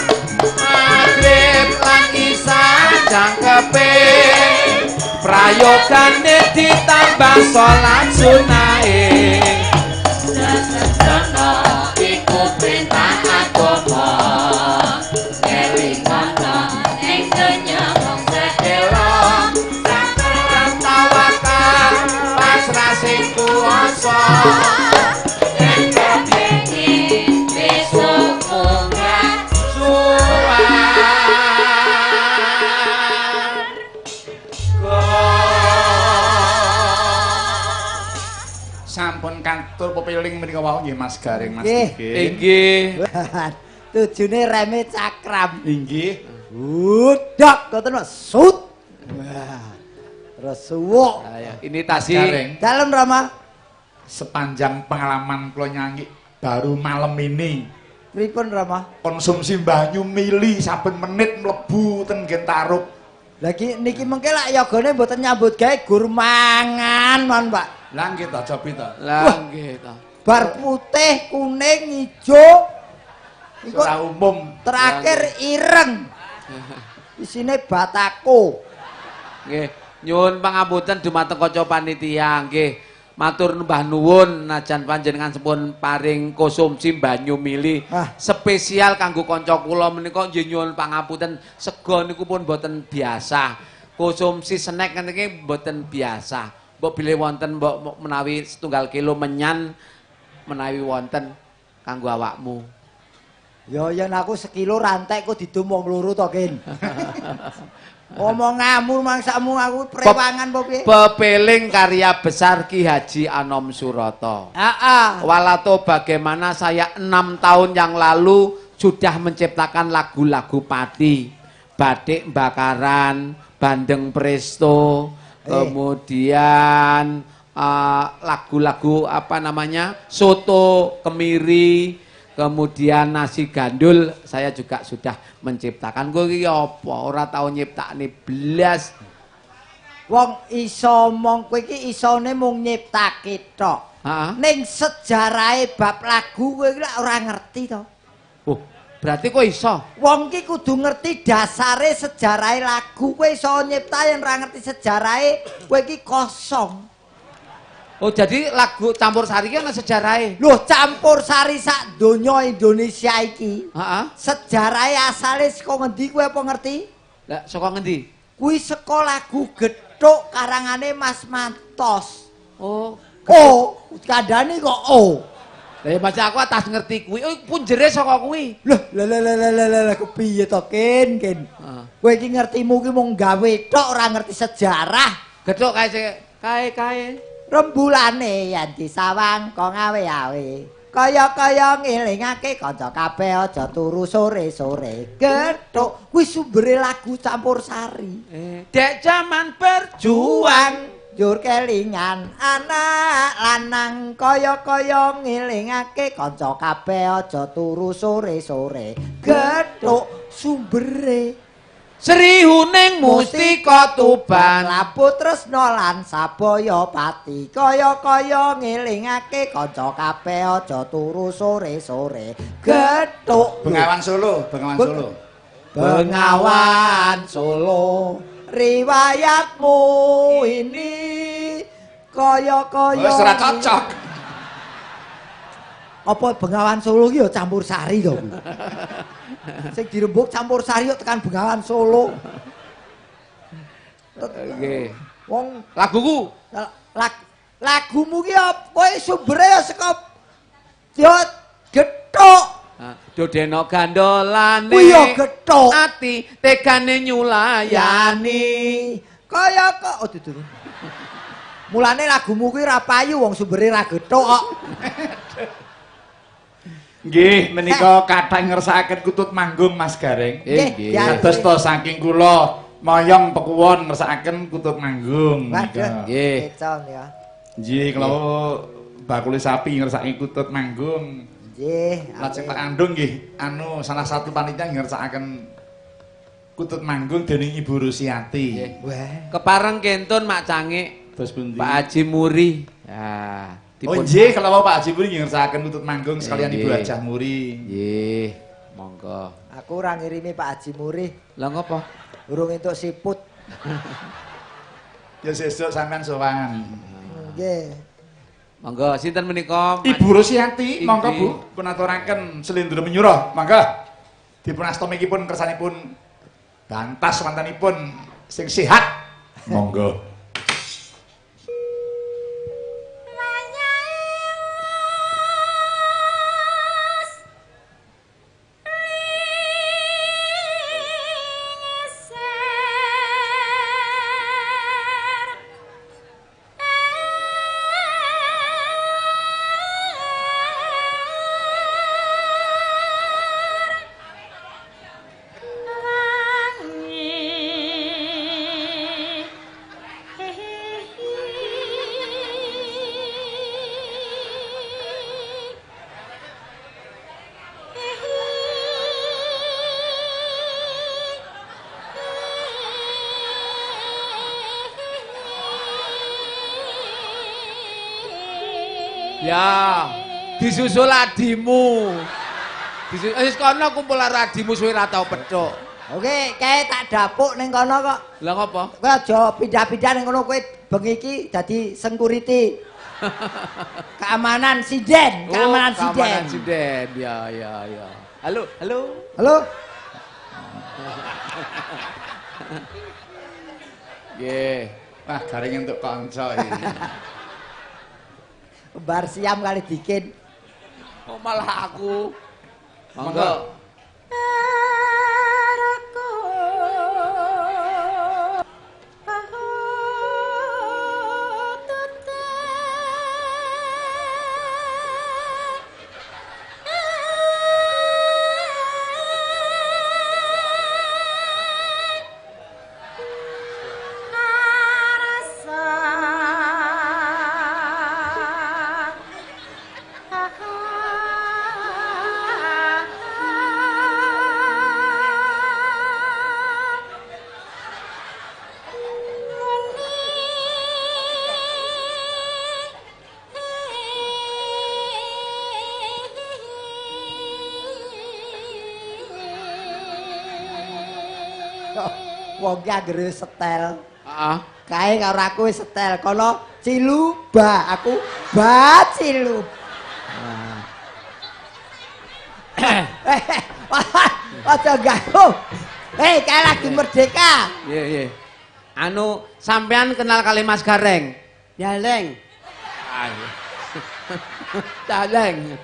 maghrib lan isya jangkepe prayogane ditambah salat sunahe sesono iku perintah agama elingono ning donya wong sedelo sabar tawakal pasrah sing kuwasa yen matur pepiling menika wau nggih Mas Garing Mas Nggih. Diki. Inggih. Tujune reme cakram. Inggih. Udak ngoten Mas. Sut. Wah. Terus suwuk. Ayo, ini tadi Garing. Dalem Rama. Sepanjang pengalaman kula nyanyi baru malam ini Pripun Rama? konsumsi banyu mili saben menit mlebu ten Gentaruk. Lagi niki mengke lak yogane mboten nyambut gawe gur mangan mon, Pak. Lah nggih ta cobi ta. lah nggih ta. Bar putih, kuning, ijo. Iku Ora umum. terakhir ireng. Isine batako. Nggih, nyuwun pangapunten dumateng kaca panitia nggih. Matur numbah nuwun najan panjenengan sampun paring konsumsi banyu mili Ah. spesial kanggo kanca kula menika nggih nyuwun pangapunten sega niku pun boten biasa. Konsumsi snack niki boten biasa. Mbok bilih wonten mbok menawi setunggal kilo menyan menawi wonten kanggo awakmu. Ya yen aku sekilo rantek kok didumong loro to, Kin. Omong ngamur mangsakmu aku prewangan apa piye? Pepeling karya besar Ki Haji Anom Suroto. Heeh. Walato bagaimana saya 6 tahun yang lalu sudah menciptakan lagu-lagu pati, batik bakaran, bandeng presto, kemudian lagu-lagu apa namanya soto kemiri, kemudian nasi gandul saya juga sudah menciptakan. Kowe iki apa ora tau nyiptakne blas. Wong iso mong kowe iki isone mung nyiptake tok. Heeh. Ning sejarahe bab lagu kowe iki lak ora ngerti to. Oh, berarti kok iso? Wong iki kudu ngerti dasare sejarahe lagu. Kowe iso nyipta yen ora ngerti sejarahe, kowe iki kosong. Oh, jadi lagu campur sari ki ana sejarahe. Loh, campur sari sak donya Indonesia iki. Heeh. Sejarahe asale saka ngendi kowe apa ngerti? Lah saka ngendi? Kuwi saka lagu Gethuk karangane Mas Mantos. Oh, Oh, kandhane kok oh. lah ya baca aku atas ngerti kuwi. Oh, punjere saka kuwi. Loh, lah kepiye to, Kin? Heeh. Kowe iki ngertimu ki mung gawe tok ora ngerti sejarah. Gethuk kae. Rembulane yen disawang kok ngawe-awe. Kaya-kaya ngelingake kanca kabeh aja turu sore-sore. Gethuk kuwi sumbere lagu campur sari. Dek jaman Juang jur kelingan anak lanang kaya-kaya ngelingake kanca kabeh aja turu sore-sore. Gethuk sumbere Sri Huning Mustika Tuban. Labu tresna lan sabaya pati kaya-kaya ngelingake kanca kabeh aja turu sore-sore. Gethuk Bengawan Solo, Bengawan Solo. Bengawan Solo, riwayatmu ini kaya-kaya Wis ora cocok. apa Bengawan Solo ki ya campur sari to. Sing dirembuk campur sari kok tekan Bengawan Solo. Nggih. Wong Laguku lagumu ki apa kowe sumbere ya saka ya Gethuk. Dodeno gandolane. Kuwi ya Gethuk. Ati tegane nyulayani. Kaya kok oh dudu. Mulane lagumu kuwi ra payu wong sumbere ra Gethuk kok. Nggih, menika kathah ngersakaken kutut manggung Mas Garing. Nggih, Kados to saking kula moyong pekuwon ngersakaken kutut manggung. Waduh. Nggih. Kecon ya. Nggih, kula bakule sapi ngersakaken kutut manggung. Nggih. Lajeng Pak Andung nggih, salah satu panitia ngersakaken kutut manggung dening Ibu Rusiati. Nggih. Wah. Kepareng kentun Mak Cangik. Terus pundi? Pak Haji Muri. Ya, Oh nggih, kalau Pak Haji Muri ngersakaken kutut manggung sekalian Ibu Nggih. Hajah Muri. Nggih, monggo. Aku ora ngirimi Pak Haji Muri, Lah ngopo? urung entuk siput. Ya sesuk sampean sowan. Nggih. Monggo sinten menika? Ibu Rusiati, Inggih. monggo Bu, pun aturaken selindro menyuruh. Monggo. Dipun astomikipun kersanipun bantas wontenipun sing sehat. Monggo. Ya, disusul adimu. Wis kono kumpul karo adimu suwe ra tau pethuk. Oke, kae tak dapuk ning kono kok. Lah ngopo? Kowe aja pindah-pindah ning kono, kowe bengi iki dadi security. Keamanan sinden, keamanan sinden. Keamanan sinden. Ya, ya, ya. Halo, halo. Halo. Nggih. Wah, garing entuk kanca iki. Bar siam kali bikin. Kok malah aku. Monggo. Wong ki anggere setel. Heeh. Kae karo aku wis setel. Kono ciluba, aku bacilu. Aja gawe. Kae lagi merdeka. Iya, iya. Anu, sampean kenal kali Mas Gareng? Jaleng. Caleng.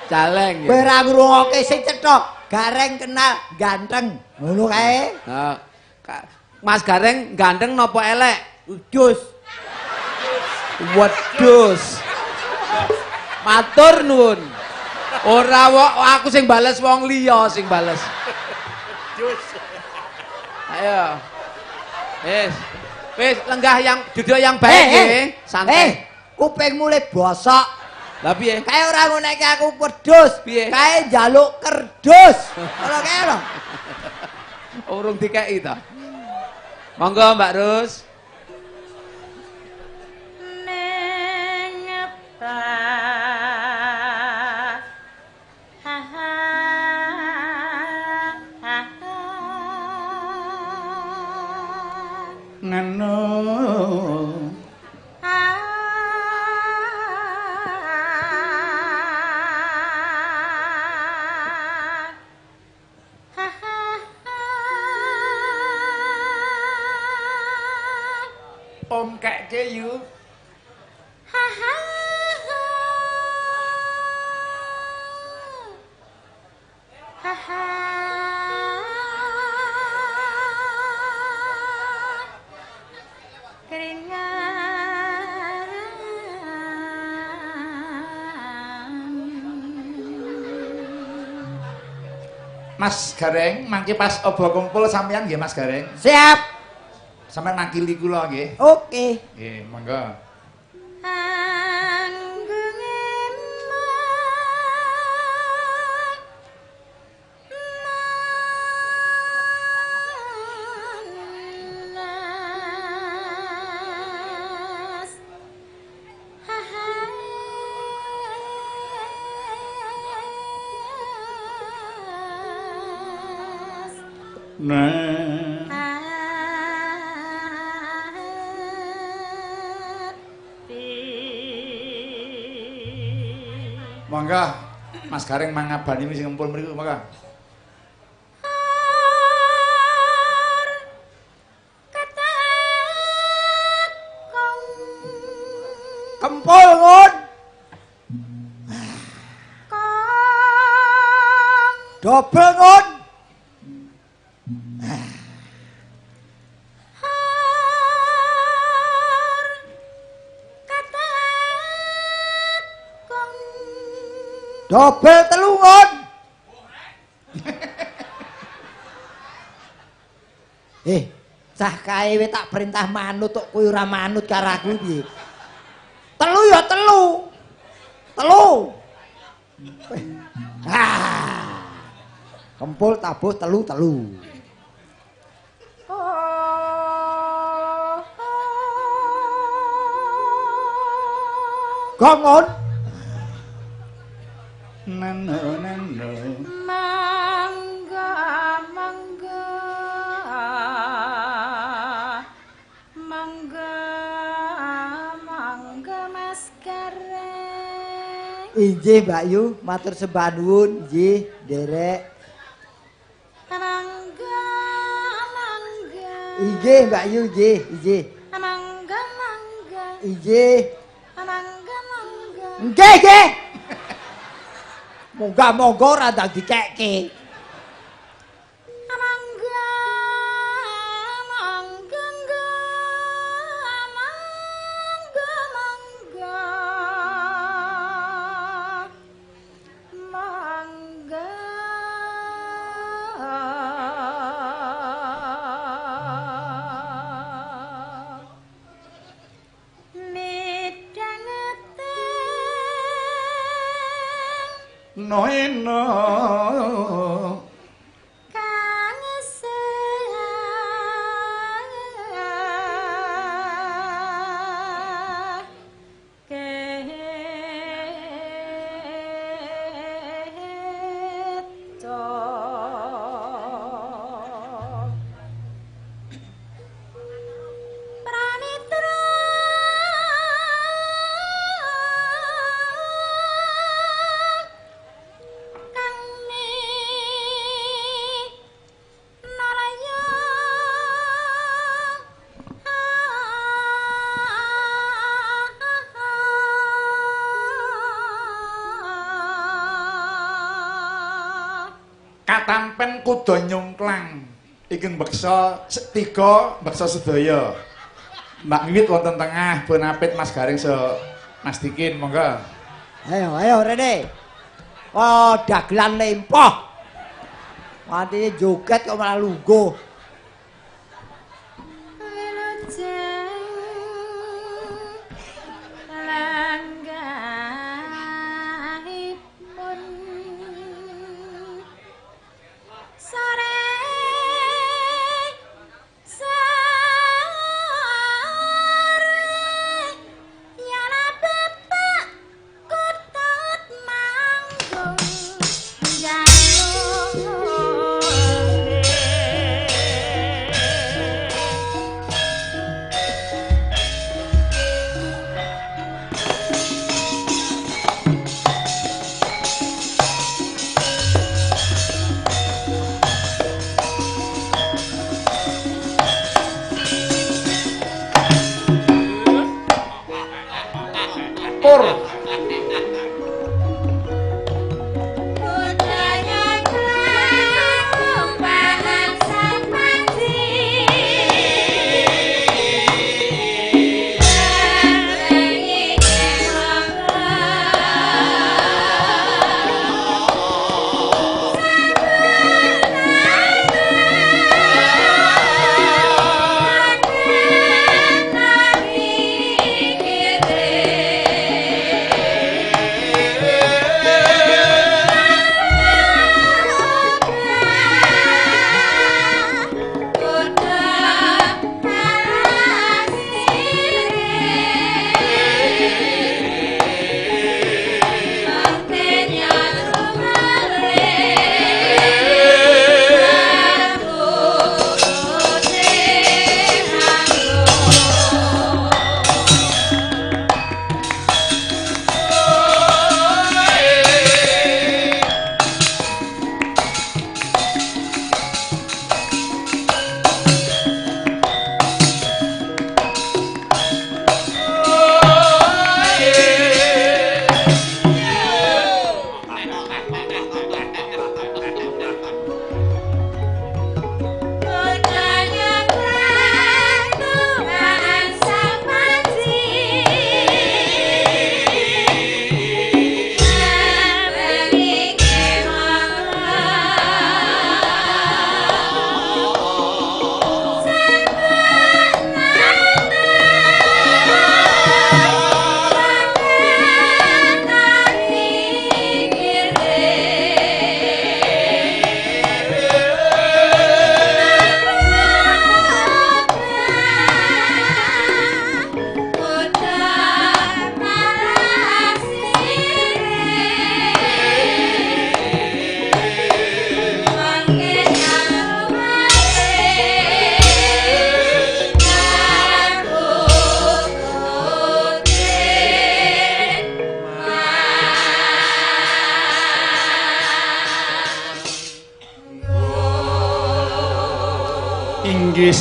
Caleng. Ya. Kowe ora ngrungokke sing cetok. Gareng kenal ganteng. Ngono kae. Mas Gareng ganteng napa elek? Udus. Wedhus. Matur nuwun. Ora aku sing bales wong liya sing bales. Ayo. Wis lenggah yang duduk yang baik nggih. Santai. Kupingmu le bosok. Lah piye? Kae ora nguneke aku wedhus. Piye? Kae njaluk kerdus. Ora kae lho. Urung dikeki ta. Monggo Mbak Rus. Ngono. Om kekke yu. Mas Gareng, mangke pas obo kumpul sampean nggih Mas Gareng. Siap. Sampeyan makili kula nggih. Oke. Nggih, monggo. Monggo Mas Gareng mangabani sing ngumpul mriku monggo. Kempul ngun. Dobel ngun. Dobel telungun. Cah kae we tak perintah manut kok kowe ora manut karo aku piye? Telu ya telu. Telu. Kempul tabuh telu. Gongon. Inggih Mbak Yu, matur sembah nuwun, nggih, nderek. Mangga mangga. Inggih Mbak Yu, nggih, nggih. Mangga mangga. Inggih. Mangga mangga. Nggih, nggih. Monggo-monggo ora ndang dikekke. Mangga mangga mangga mangga mangga midhangete noeno kang katampen kuda nyungklang ingkang beksa tiga beksa sedaya Mbak Wiwit wonten tengah pun apit Mas Garing mastikin monggo Ayo Rene. Oh, dagelan lempoh. Mati joget kok malah lungguh.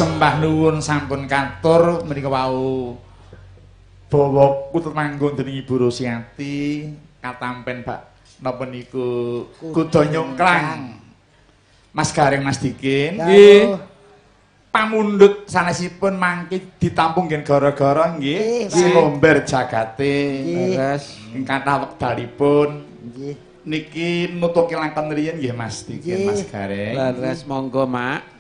sembah nuwun sampun katur menika wau bawa kutut manggung dening Ibu Rosyati katampen Pak napa niku kuda nyongklang Mas Gareng Mas Dikin nggih pamundhut sanesipun mangke ditampung nggih gara-gara nggih ngomber jagate leres ing kathah wekdalipun nggih niki nutuki langkon riyen nggih Mas Dikin Mas Gareng leres monggo Mak